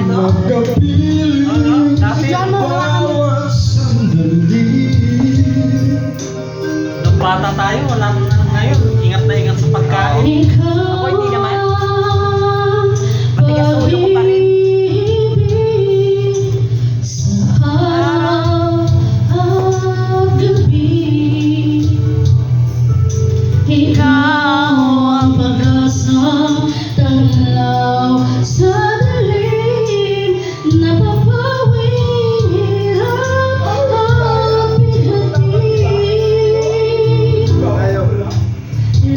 to. Nung bata tayo, wala na ngayon. Ingat na ingat sa pagkain. Ako hindi naman. Matigas ulo ko pa rin. Ikaw ang pag-asa, tanaw sa dilim, napapawing hirap at bigatin.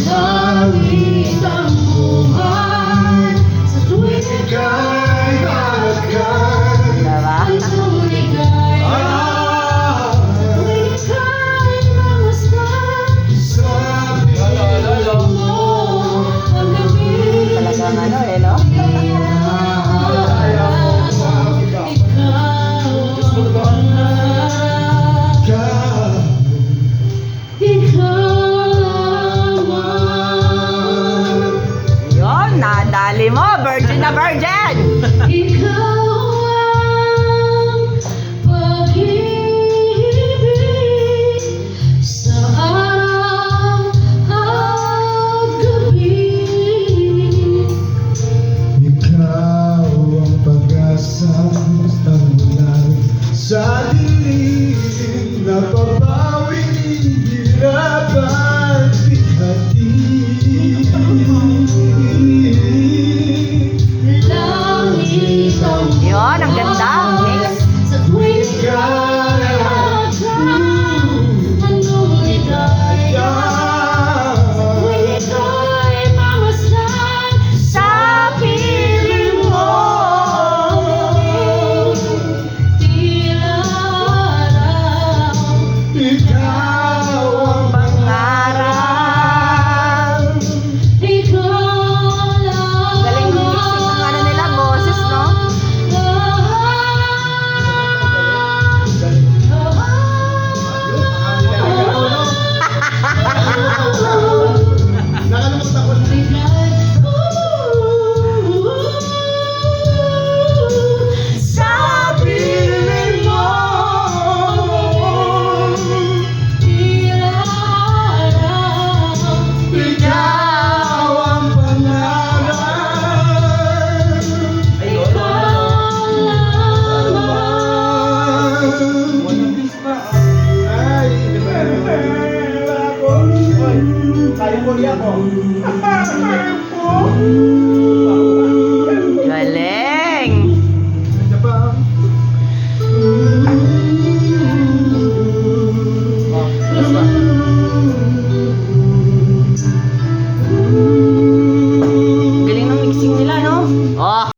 Langit ang buhay sa tuwing ika'y halakan. Diba? Isang ligaya sa tuwing ika'y mamasdan. Talagang ano eh, no? Yun, nadali mo. Virgin na virgin.